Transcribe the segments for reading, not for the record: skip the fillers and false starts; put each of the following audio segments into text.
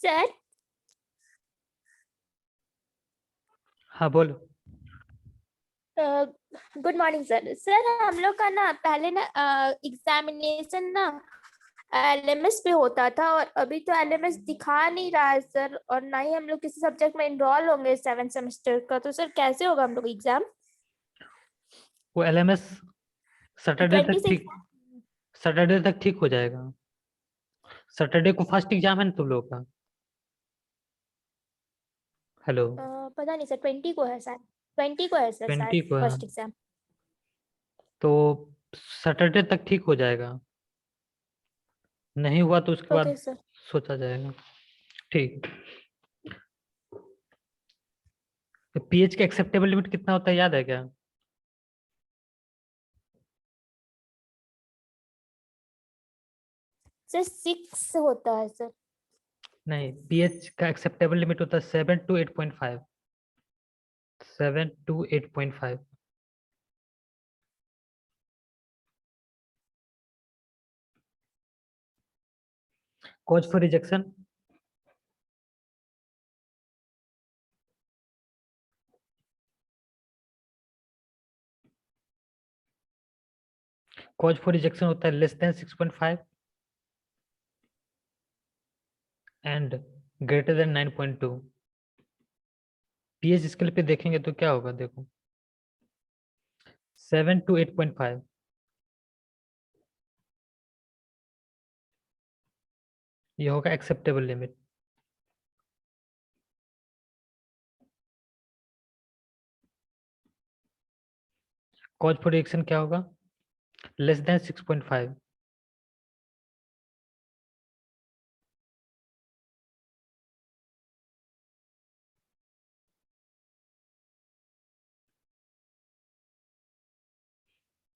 Sir हाँ बोलो। Good morning sir. Sir हम लोग का ना पहले ना एग्जामिनेशन ना एलएमएस पे होता था और अभी तो एलएमएस दिखा नहीं रहा है सर, और ना ही हम लोग किसी सब्जेक्ट में इनरोल होंगे 7 सेमेस्टर का। तो सर कैसे होगा हम लोग एग्जाम? वो एलएमएस सैटरडे तक 26। ठीक सैटरडे तक ठीक हो जाएगा। सैटरडे को फर्स्ट एग्जाम है ना तुम लोग का। हेलो। पता नहीं सर, 20 को है सर। 20 को है सर 20 शायद को है। First exam. तो सैटरडे तक ठीक हो जाएगा। नहीं हुआ तो उसके ओके बाद सर। सोचा जाएगा। ठीक। तो पीएच का एक्सेप्टेबल लिमिट कितना होता है याद है क्या? सर 6 होता है सर। नहीं, पीएच का एक्सेप्टेबल लिमिट होता है 7 to 8.5। 7 to 8.5। Cause for rejection. Cause for rejection होता है less than 6.5 and greater than 9.2। PH scale पे देखेंगे तो क्या होगा देखो। 7 to 8.5 ये होगा acceptable limit. Cause for reaction क्या होगा? Less than 6.5।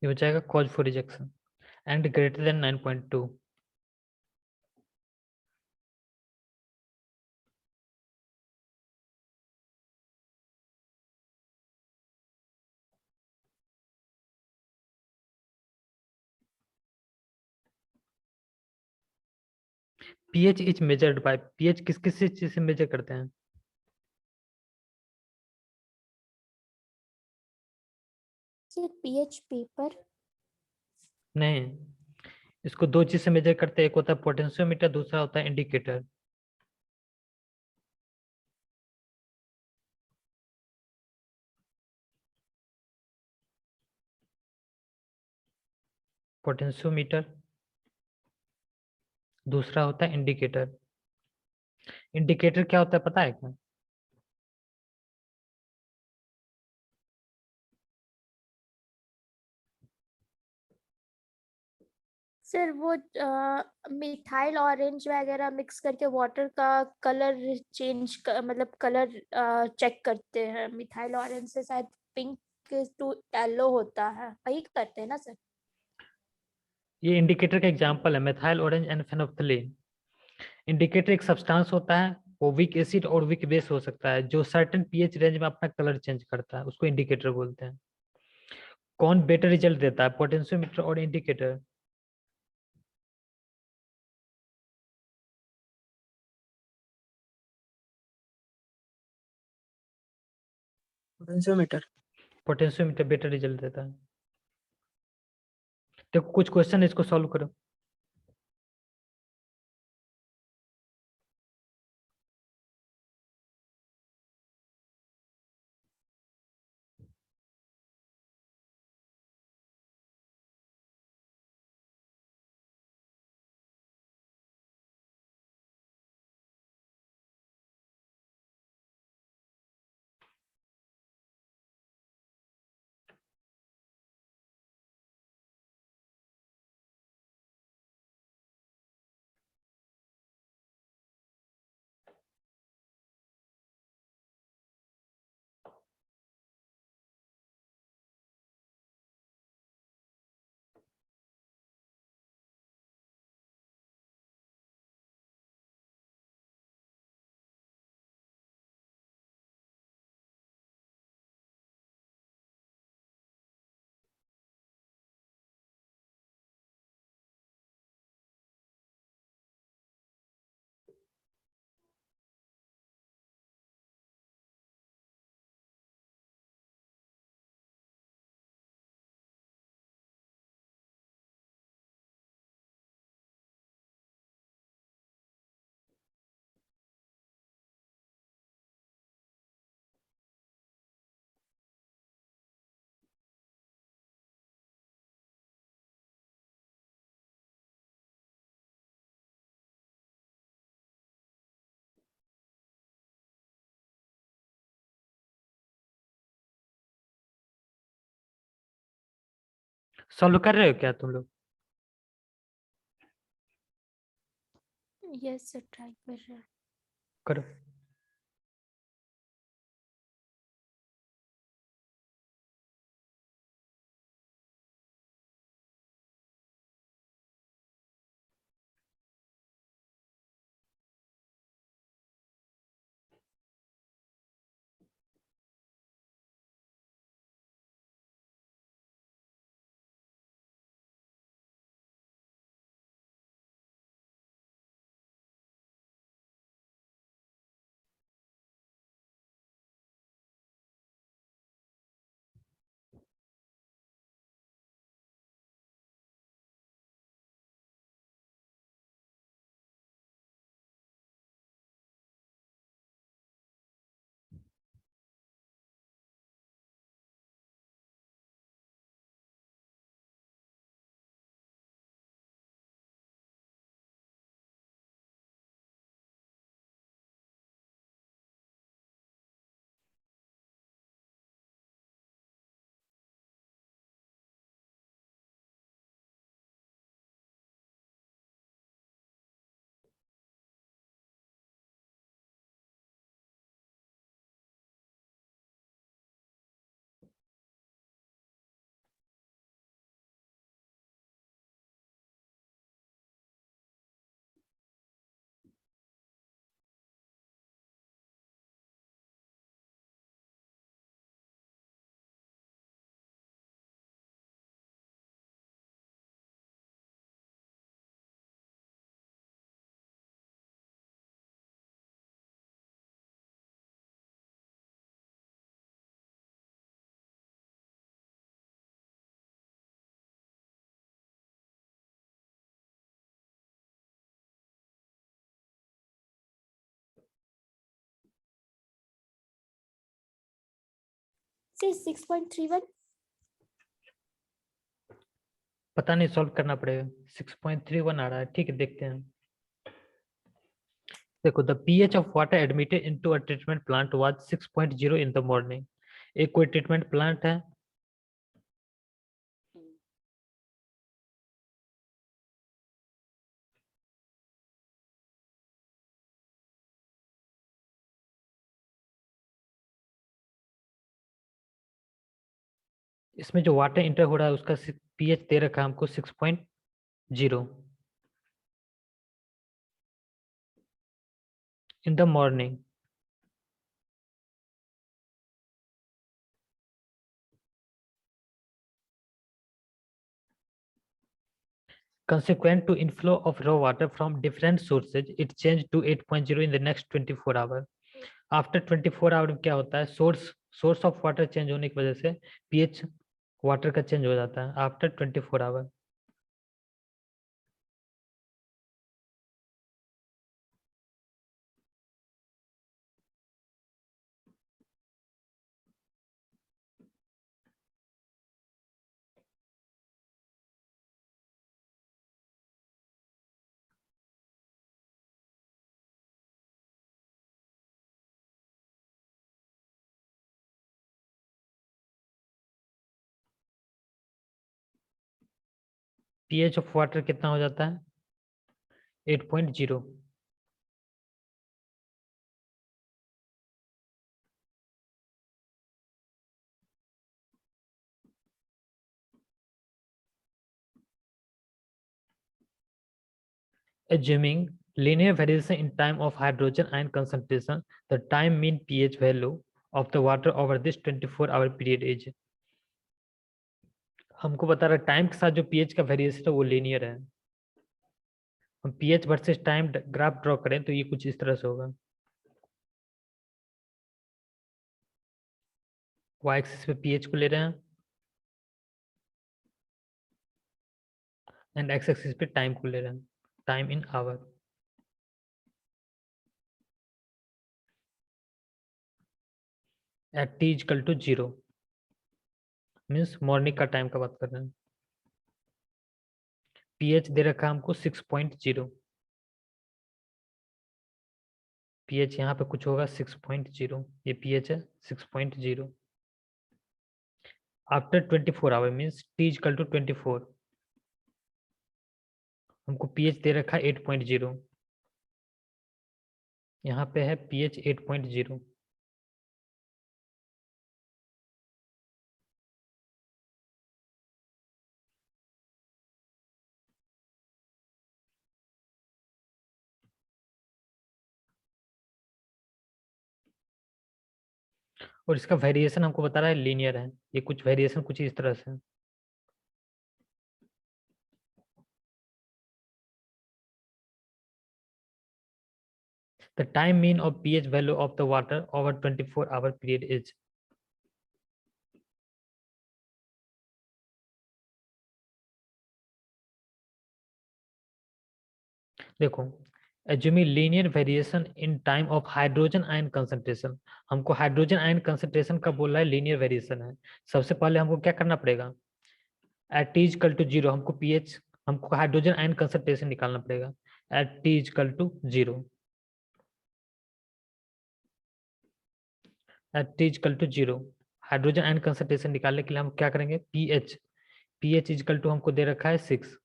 ये हो जाएगा cause for rejection and greater than 9.2। PH is measured by pH किस किस चीज से मेजर करते हैं? Sir pH paper. नहीं, इसको दो चीज से मेजर करते हैं। एक होता है पोटेंशियोमीटर, दूसरा होता है इंडिकेटर। पोटेंशियोमीटर, दूसरा होता है इंडिकेटर। इंडिकेटर क्या होता है पता है क्या? सर वो मिथाइल ऑरेंज वगैरह मिक्स करके वाटर का कलर चेंज मतलब कलर चेक करते हैं। मिथाइल ऑरेंज से शायद पिंक टू येलो होता है, वही करते हैं ना सर? ये इंडिकेटर का एग्जांपल है, मेथाइल ऑरेंज एंड फेनोल्फथलीन। इंडिकेटर एक सब्सटेंस होता है, वो वीक एसिड और वीक बेस हो सकता है, जो सर्टेन पीएच रेंज में अपना कलर चेंज करता है, उसको इंडिकेटर बोलते हैं। कौन बेटर रिजल्ट देता है, पोटेंशियोमीटर और indicator? Potentiometer. Potentiometer better result देता है। देखो कुछ क्वेश्चन इसको सॉल्व करो। सॉल्व कर रहे हो क्या तुम लोग? यस सर, ट्राई कर रहे हैं। करो। सर 6.31। पता नहीं, सॉल्व करना पड़ेगा। 6.31 आ रहा है, ठीक है, देखते हैं। देखो, the pH of water admitted into a treatment plant was 6.0 in the morning. एक कोई ट्रीटमेंट प्लांट है, इसमें जो वाटर इंटर हो रहा है उसका pH दे रखा है हमको 6.0 in the morning. Consequent to inflow of raw water from different sources, it changed to 8.0 in the next 24 hour. After 24 our क्या होता है, सोर्स ऑफ वाटर चेंज होने की वजह से पीएच वाटर का चेंज हो जाता है after 24 hour. PH of water कितना हो जाता है, 8.0। Assuming linear variation in time of hydrogen ion concentration, the time mean pH value of the water over this 24-hour period is। हमको बता रहा है टाइम के साथ जो पीएच का वेरिएशन है वो लीनियर है। हम pH versus time graph draw करें तो ये कुछ इस तरह से होगा। वाई एक्सिस पे पीएच को ले रहे हैं एंड एक्स एक्सिस पे टाइम को ले रहे हैं, time in hour. At T equal to 0 means morning का टाइम का बात कर रहे हैं। पीएच दे रखा है हमको 6.0, पीएच यहाँ पे कुछ होगा 6.0, ये पीएच है 6.0। After 24 hour means T equal to 24, हमको pH दे रखा है 8.0, यहाँ पे है pH 8.0। और इसका वेरिएशन हमको बता रहा है लीनियर है, ये कुछ वेरिएशन कुछ इस तरह से है। The time mean of pH value of the water over 24-hour period is, देखो assuming linear variation in time of hydrogen ion concentration, हमको हाइड्रोजन आयन कंसंट्रेशन का बोल रहा है लीनियर वेरिएशन है। सबसे पहले हमको क्या करना पड़ेगा, एट T इक्वल टू 0 हमको pH, हमको हाइड्रोजन आयन कंसंट्रेशन निकालना पड़ेगा at T equal to 0, at T equal to 0 hydrogen ion concentration निकालने के लिए हम क्या करेंगे, pH इक्वल टू हमको दे रखा है 6,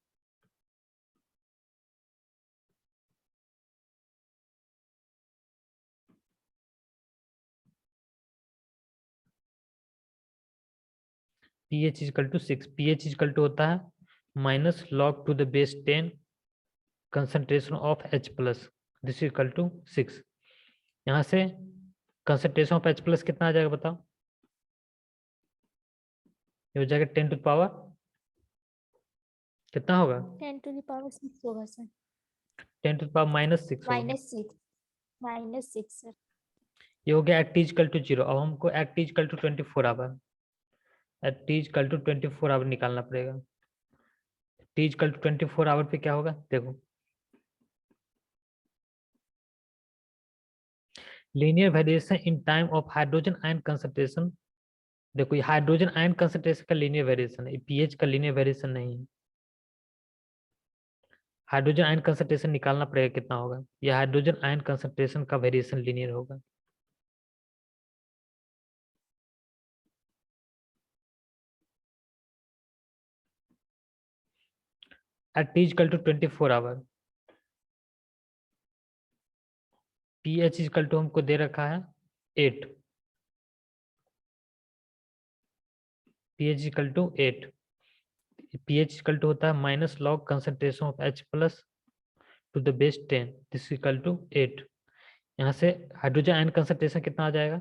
pH equal to 6, pH equal to होता है minus log to the base 10 concentration of H plus, this equal to 6। यहाँ से कंसंट्रेशन ऑफ H प्लस कितना आ जाएगा बताओ, ये हो जाएगा 10 टू पावर कितना होगा, 10 to the power 6 होगा सर, 10 टू पावर -6 होगा। -6 सर। ये हो गया एट T इक्वल टू 0। अब हमको at T equal to 24 hour, at T equal to 24 hour निकालना पड़ेगा। T इक्वल टू 24 आवर पे क्या होगा, देखो linear variation in time of hydrogen ion concentration, देखो ये हाइड्रोजन आयन कंसंट्रेशन का लीनियर वेरिएशन है, pH का लीनियर वेरिएशन नहीं है। हाइड्रोजन आयन कंसंट्रेशन निकालना पड़ेगा कितना होगा, ये हाइड्रोजन आयन कंसंट्रेशन का वेरिएशन लीनियर होगा। At T equal to 24 hour, pH equal to हमको दे रखा है 8, pH equal to 8, pH equal to होता है minus log concentration of H plus to the base 10, this equal to 8। यहाँ से हाइड्रोजन आयन कंसंट्रेशन कितना आ जाएगा,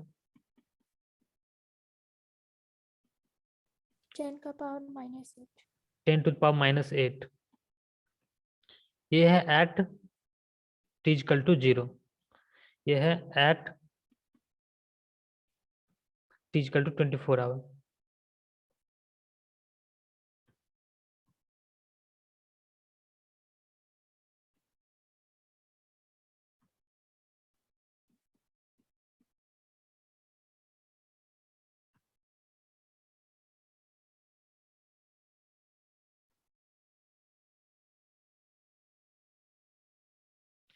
10 का पावर -8। 10 to the power -8। ये है एट T इक्वल टू 0, ये है at T equal to 24 hour.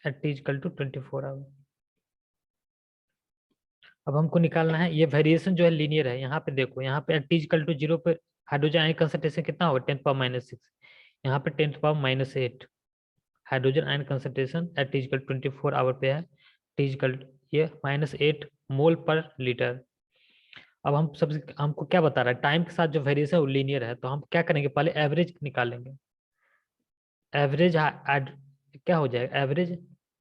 At T equal to 24 hour. अब हमको निकालना है, ये वेरिएशन जो है लीनियर है। यहाँ पे देखो, यहाँ पे एट T इक्वल टू 0 पे हाइड्रोजन आयन कंसंट्रेशन कितना होगा, 10 पावर -6, यहाँ पे 10 power -8 hydrogen ion concentration at T equal 24 hour पे है। T इक्वल ये -8 मोल पर लीटर। अब हम सब हमको क्या बता रहा है, टाइम के साथ जो वेरिएशन है वो लीनियर है, तो हम क्या करेंगे, पहले एवरेज निकालेंगे। एवरेज क्या हो जाएगा, average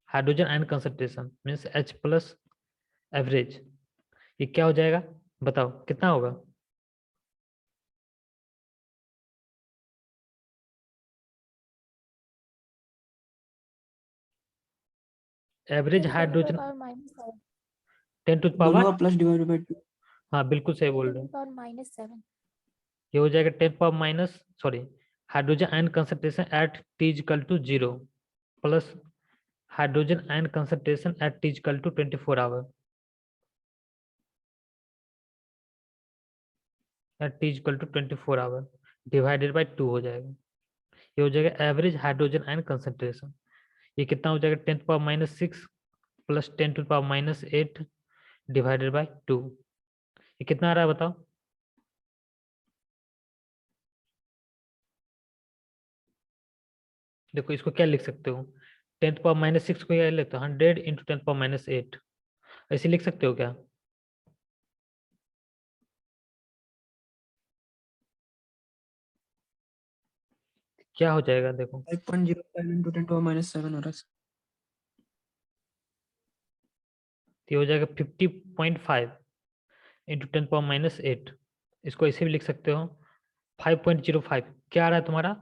hydrogen ion concentration means H plus average, ये क्या हो जाएगा बताओ कितना होगा, average 10 to the hydrogen power -7। 10 to दोनों पावर, का प्लस डिवाइडेड बाय 2। हाँ बिल्कुल सही 10 बोल to रहे the हो, power -7। ये हो जाएगा 10 power minus sorry hydrogen ion concentration at T equal to 0 plus hydrogen ion concentration at T equal to 24 hour, at T equal to 24 hour divided by 2 हो जाएगा। ये हो जाएगा एवरेज हाइड्रोजन आयन कंसंट्रेशन, ये कितना हो जाएगा 10 power -6 plus 10 to power -8 divided by 2, ये कितना आ रहा है बताओ, देखो इसको क्या लिख सकते हो, 10⁻⁻6 को क्या लेते हो, 100 इंटू 10⁻8, ऐसे लिख सकते हो क्या? क्या हो जाएगा देखो, 5.05 into 10⁻⁷ हो रहा है। ये हो जाएगा 50.5 इंटू 10⁻8। इसको ऐसे भी लिख सकते हो 5.05। क्या आ रहा है तुम्हारा?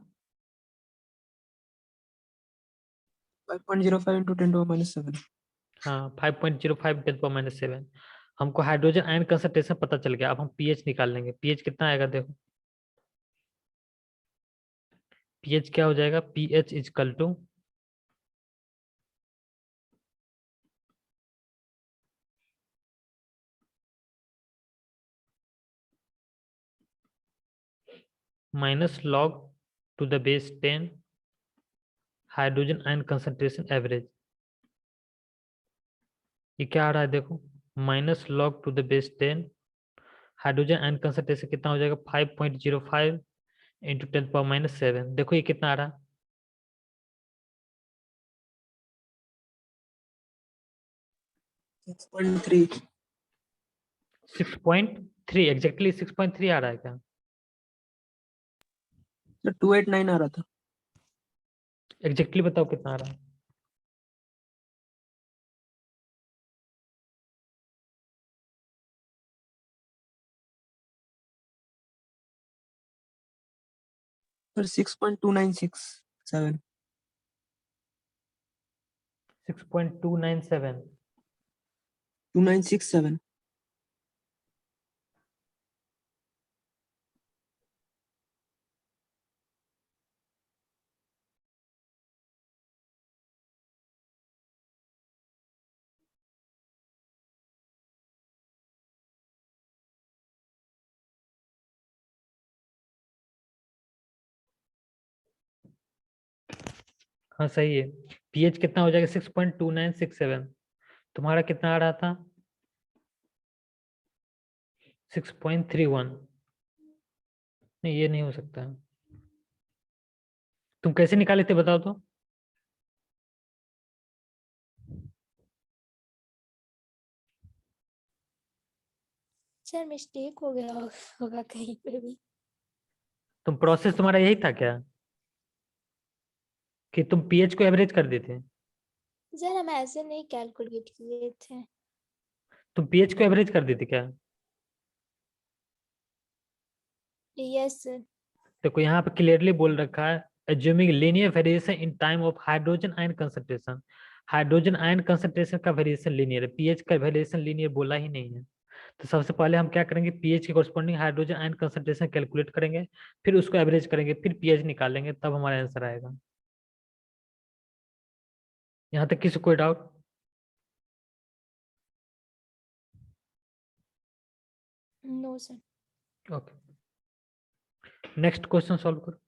5.05 into 10⁻⁷। हाँ 5.05 10⁻7। हमको हाइड्रोजन आयन कंसंट्रेशन पता चल गया, अब हम पीएच निकाल लेंगे। पीएच कितना आएगा देखो, पीएच क्या हो जाएगा, pH is equal to minus log to the base 10 hydrogen ion concentration average. ये क्या आ रहा है देखो, minus log to the base 10 hydrogen ion concentration कितना हो जाएगा, 5.05 इंटू 10⁻7। देखो ये कितना आ रहा है, 6.3। 6.3, एग्जैक्टली 6.3 आ रहा है क्या? तो 289 आ रहा था। एग्जैक्टली बताओ कितना आ रहा है। सर 6.296 6.297। 2967। हाँ सही है, पीएच कितना हो जाएगा, 6.2967। तुम्हारा कितना आ रहा था, 6.31। नहीं ये नहीं हो सकता, तुम कैसे निकाले थे बताओ तो। सर मिस्टेक हो गया होगा कहीं पे भी। तुम प्रोसेस तुम्हारा यही था क्या, कि तुम पीएच को एवरेज कर देते? सर हम ऐसे नहीं कैलकुलेट किए थे। तुम पीएच को एवरेज कर देते क्या? Yes sir. देखो यहाँ पे क्लियरली बोल रखा है, assuming linear variation in time of hydrogen ion concentration। Hydrogen ion concentration का वेरिएशन लीनियर है, पीएच का वेरिएशन लीनियर बोला ही नहीं है। तो सबसे पहले हम क्या करेंगे, पीएच के corresponding hydrogen ion concentration calculate करेंगे, फिर उसको एवरेज करेंगे, फिर पीएच निकालेंगे, तब हमारा आंसर आएगा। यहाँ तक किसी कोई doubt? No sir. Okay, next question solve करो।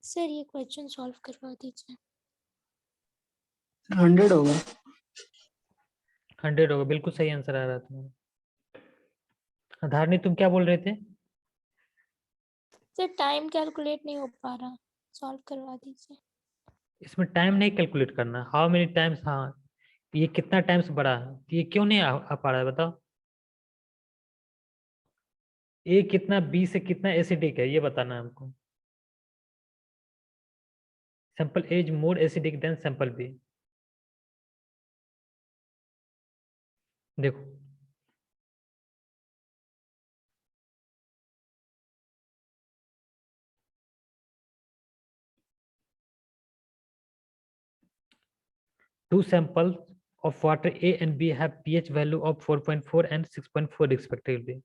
सर ये क्वेश्चन सॉल्व करवा दीजिए। 100 होगा। 100 होगा, बिल्कुल सही आंसर आ रहा है तुम्हारा। धारणी तुम क्या बोल रहे थे? सर टाइम कैलकुलेट नहीं हो पा रहा। सॉल्व करवा दीजिए। इसमें टाइम नहीं कैलकुलेट करना, हाउ मेनी टाइम्स, हाँ ये कितना टाइम्स बढ़ा है, तो ये क्यों नहीं आ पा रहा है बताओ। ए कितना बी से कितना एसिडिक है ये बताना है हमको। Sample A is more acidic than sample B. देखो two samples of water A and B have pH value of 4.4 and 6.4 respectively.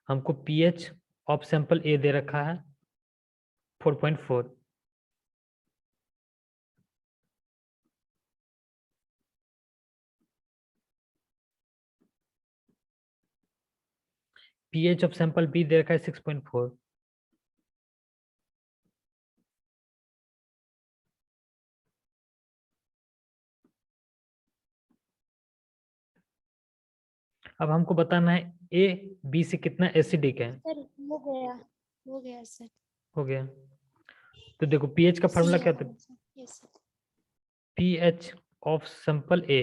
हमको pH of sample A दे रखा है 4.4, pH of sample B दे रखा है 6.4. अब हमको बताना है A B से कितना एसिडिक है। सर हो गया सर। हो गया, तो देखो pH का फॉर्मूला क्या होता है, yes sir. pH of sample A,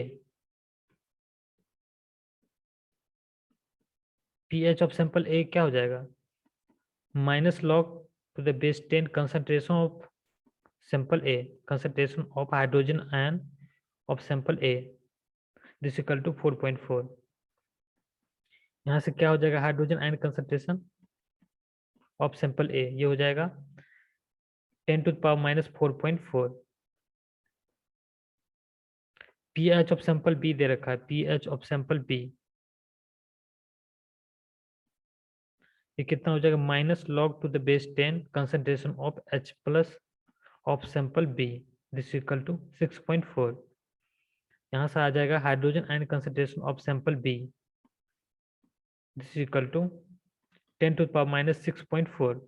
pH of sample A क्या हो जाएगा, minus log to the base 10 concentration of sample A, concentration of hydrogen ion of sample A, this equal to 4.4. यहाँ से क्या हो जाएगा, hydrogen ion concentration of sample A, ये हो जाएगा 10 to the power minus 4.4. pH of sample B दे रखा है, pH ऑफ सैंपल बी ये कितना हो जाएगा, minus log to the base 10 concentration of H plus of sample B, this equal to 6.4. यहाँ से आ जाएगा hydrogen ion concentration of sample B, this is equal to 10 to the power minus 6.4.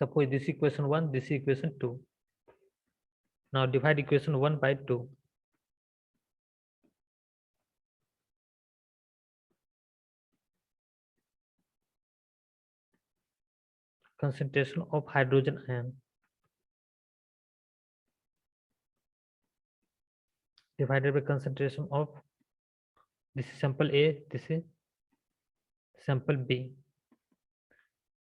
Suppose this equation 1, this equation 2. Now divide equation 1 by 2. Concentration of hydrogen ion divided by concentration of, this is sample A, this is sample B.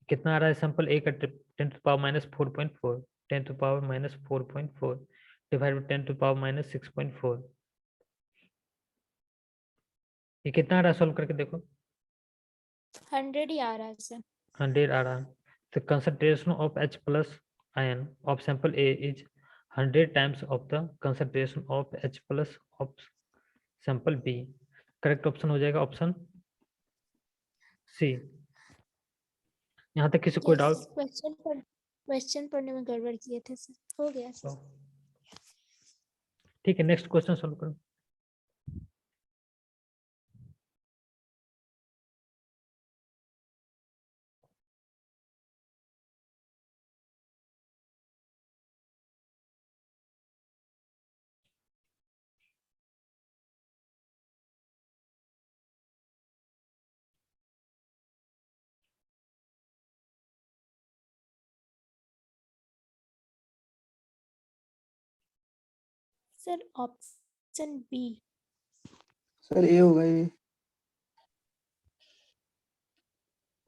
कितना आ रहा है sample ए का, 10 to the power minus 4.4, 10 to the power minus 4.4 divided by 10 to the power minus 6.4. ये कितना आ रहा है, solve करके देखो। 100 ही आ रहा है सर। 100 आ रहा है, तो concentration of H plus ion of sample A is 100 times of the concentration of H plus of sample B. Correct option हो जाएगा ऑप्शन सी। यहाँ तक किसी कोई डाउट? क्वेश्चन पढ़ने में गड़बड़ किए थे सर। हो गया सर। ठीक है, नेक्स्ट क्वेश्चन सॉल्व करो। Sir option B. Sir A होगा ये।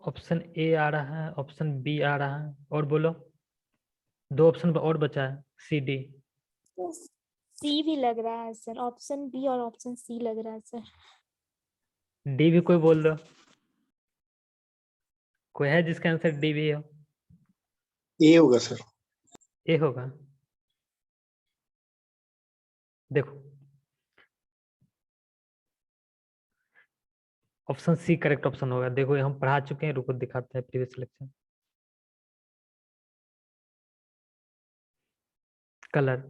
ऑप्शन ए आ रहा है, ऑप्शन बी आ रहा है, और बोलो, दो ऑप्शन और बचा है, सी डी। सी भी लग रहा है सर, ऑप्शन बी और ऑप्शन सी लग रहा है सर। डी भी कोई बोल दो, कोई है जिसका आंसर डी भी हो? ए होगा सर। ए होगा, देखो ऑप्शन सी करेक्ट ऑप्शन होगा। देखो ये हम पढ़ा चुके हैं, रुको दिखाते हैं previous lecture. Colour,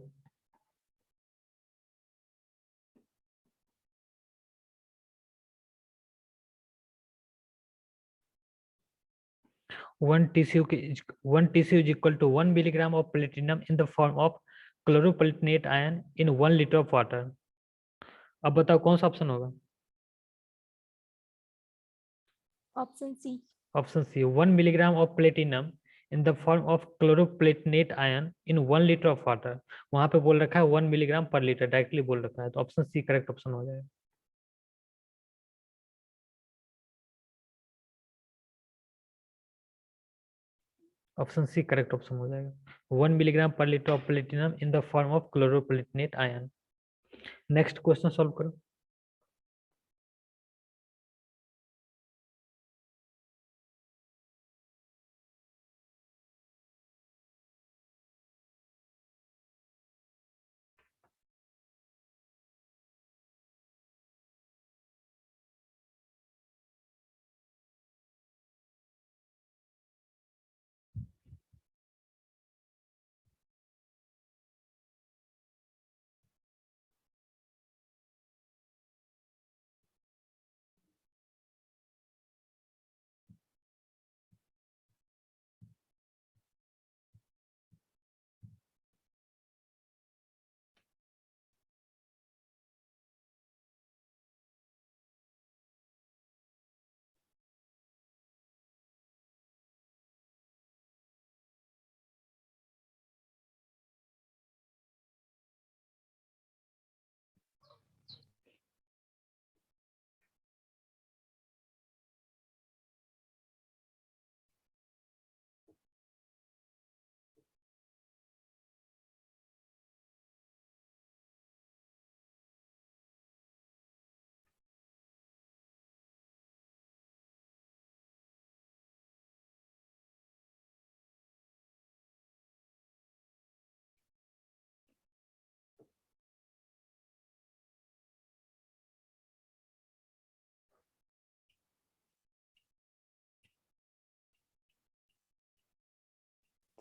one tissue is equal to 1 milligram of platinum in the form of chloropaltinate ion in 1 liter of water. अब बताओ कौन सा ऑप्शन होगा? Option C. Option C, 1 milligram of platinum in the form of chloroplatinate ion in 1 litre of water. वहां पे बोल रखा है 1 मिलीग्राम पर लीटर, डायरेक्टली बोल रखा है, तो ऑप्शन सी करेक्ट ऑप्शन हो जाएगा। ऑप्शन सी करेक्ट ऑप्शन हो जाएगा, 1 milligram per litre of platinum in the form of chloroplatinate ion. Next question solve करो।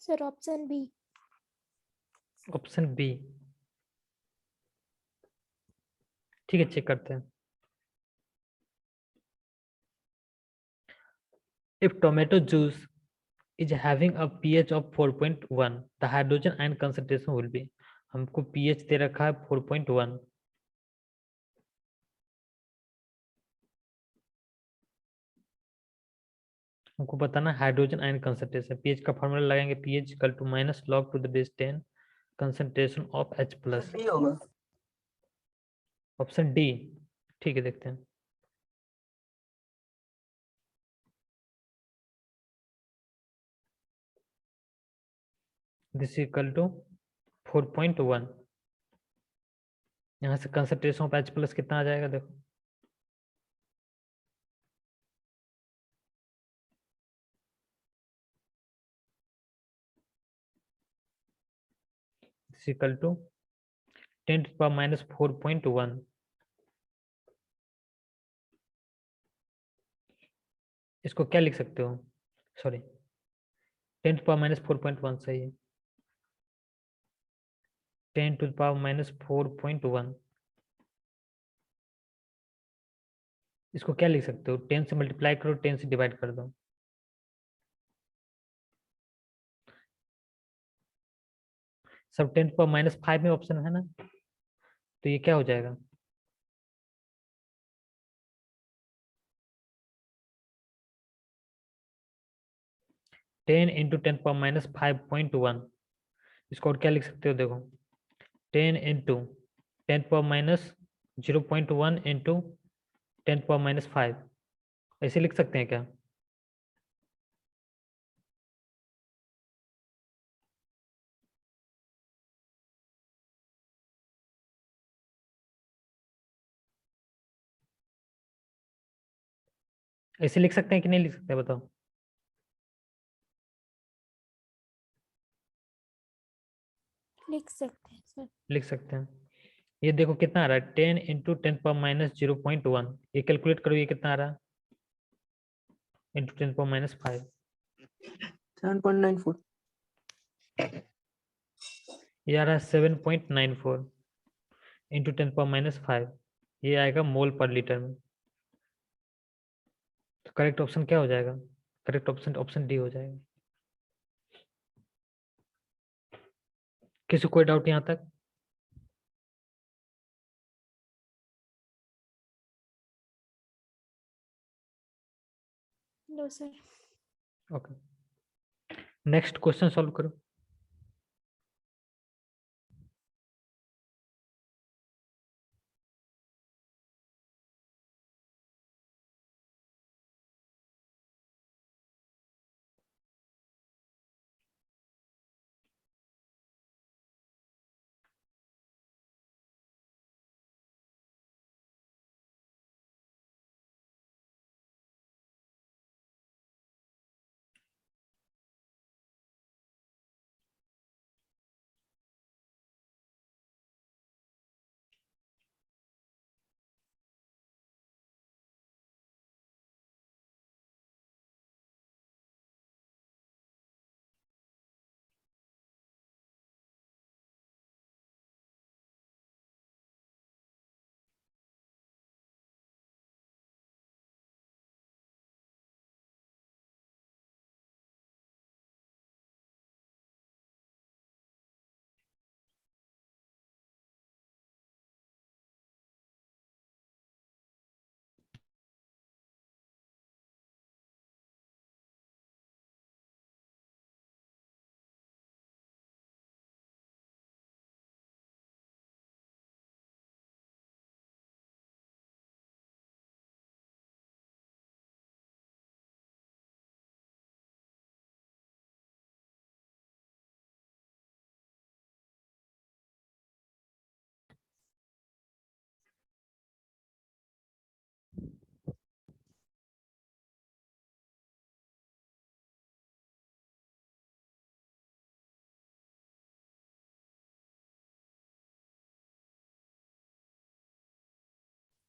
Sir option B. Option B, ठीक है, चेक करते हैं। If tomato juice is having a pH of 4.1, the hydrogen ion concentration will be। हमको pH दे रखा है 4.1, हमको बताना हाइड्रोजन आयन कंसंट्रेशन। पीएच का फॉर्मूला लगाएंगे, pH equal to minus log to the base 10 concentration of H plus. D होगा। Option D, ठीक है, देखते हैं। दिस इक्वल टू 4.1, यहाँ से कंसंट्रेशन ऑफ H प्लस कितना आ जाएगा, देखो दिस इक्वल टू 10⁻⁴.1। इसको क्या लिख सकते हो, सॉरी 10⁻⁴.1 सही है, 10⁻⁴.1। इसको क्या लिख सकते हो, 10 से मल्टीप्लाई करो, 10 से डिवाइड कर दो। सब 10⁻⁵ में ऑप्शन है ना, तो ये क्या हो जाएगा, टेन इंटू 10⁻⁵.1। इसको और क्या लिख सकते हो, देखो 10 इंटू 10⁻�0.1 इंटू 10⁻⁵, ऐसे लिख सकते हैं क्या। ऐसे लिख सकते हैं कि नहीं लिख सकते, बताओ। लिख सकते हैं सर। लिख सकते हैं। ये देखो कितना आ रहा है, 10 इंटू 10⁻�0.1, ये कैलकुलेट करो, ये कितना आ रहा है, इंटू 10⁻⁵, 7.94। ये आ रहा है 7.94 इंटू 10⁻⁵, ये आएगा मोल पर लीटर में। तो करेक्ट ऑप्शन क्या हो जाएगा, करेक्ट ऑप्शन ऑप्शन डी हो जाएगा। किसी कोई डाउट यहाँ तक। No sir. Okay, next question solve करो।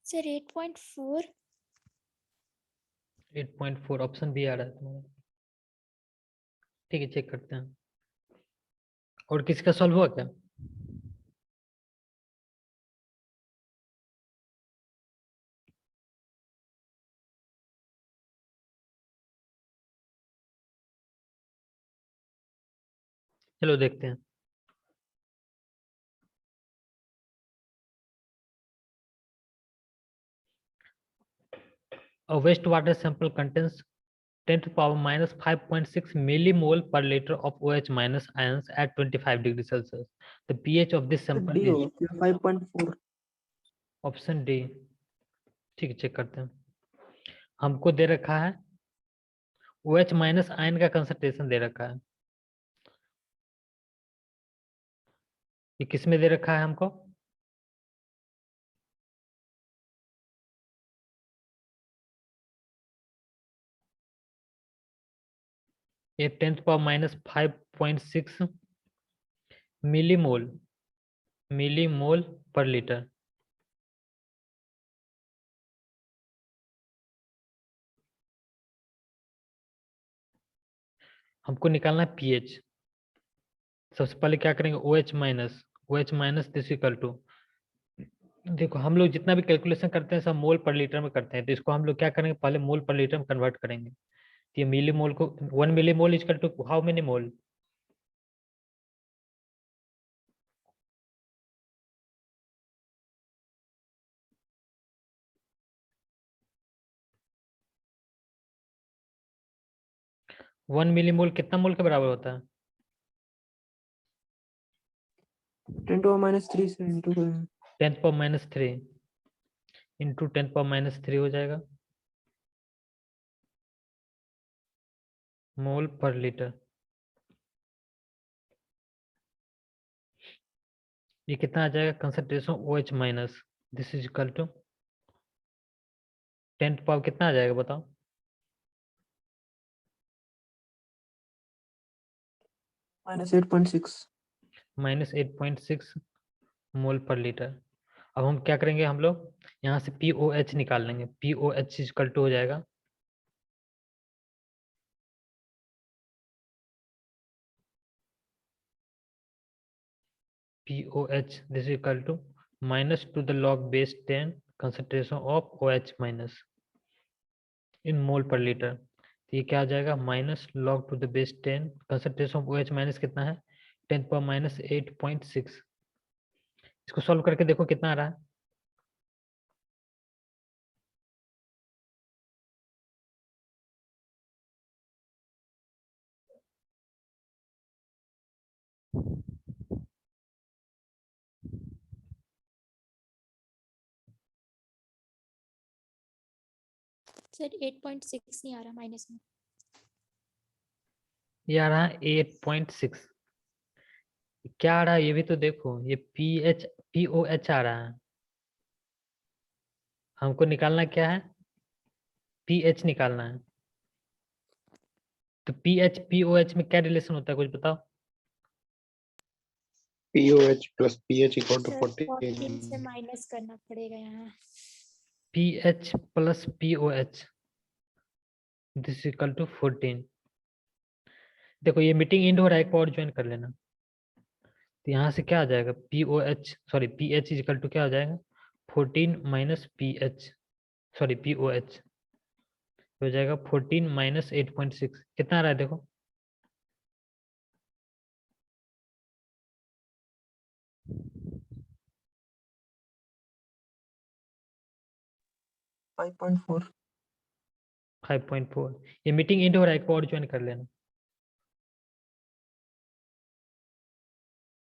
सर 8.4। 8.4 ऑप्शन बी आ रहा है तुम्हारा। ठीक है, चेक करते हैं। और किसी का सॉल्व हुआ क्या? चलो देखते हैं। A wastewater sample contains 10 to power minus 5.6 millimole per liter of OH minus ions at 25 degrees Celsius. The pH of this sample D is होगा फिर 5.4। Option D. ठीक है, चेक करते हैं। हमको दे रखा है OH माइनस आयन का कंसंट्रेशन दे रखा है। ये किस में दे रखा है हमको? ये 10 power minus 5.6 millimole per litre. हमको निकालना है पीएच। सबसे पहले क्या करेंगे, OH minus this equal to, देखो हम लोग जितना भी कैलकुलेशन करते हैं सब मोल पर लीटर में करते हैं, तो इसको हम लोग क्या करेंगे, पहले मोल पर लीटर में कन्वर्ट करेंगे। तो ये मिली मोल को 1 milli mole equal to how many mole? One milli mole कितना मोल के बराबर होता है? 10⁻³ से इंटू करें। 10⁻³ इंटू 10⁻³ हो जाएगा मोल पर लीटर। ये कितना आ जाएगा, concentration OH minus this is equal to 10 power कितना आ जाएगा बताओ? -8.6। -8.6 मोल पर लीटर। अब हम क्या करेंगे, हम लोग यहाँ से POH निकाल लेंगे। POH इक्वल टू हो जाएगा POH this is equal to minus to the log base 10 concentration of OH minus in mole per liter। तो ये क्या आ जाएगा, minus log to the base 10 concentration of OH minus कितना है, 10 पर माइनस 8.6। इसको सॉल्व करके देखो कितना आ रहा है। सर 8.6 नहीं आ रहा माइनस में। ये आ रहा है 8.6। क्या आ रहा है ये भी तो देखो, ये POH आ रहा है। हमको निकालना क्या है, PH निकालना है। तो POH में क्या रिलेशन होता है, कुछ बताओ। POH plus PH equal to sir 14 से 14. माइनस करना पड़ेगा यहाँ। PH plus POH this equal to 14। देखो ये मीटिंग एंड हो रहा है, एक और ज्वाइन कर लेना। तो यहाँ से क्या आ जाएगा, PH इज इक्वल टू क्या आ जाएगा, 14 माइनस PH सॉरी POH हो जाएगा 14 माइनस 8.6। कितना आ रहा है देखो, 5.4. 5.4। ये मीटिंग एंड हो रहा है, एक और ज्वाइन कर लेना।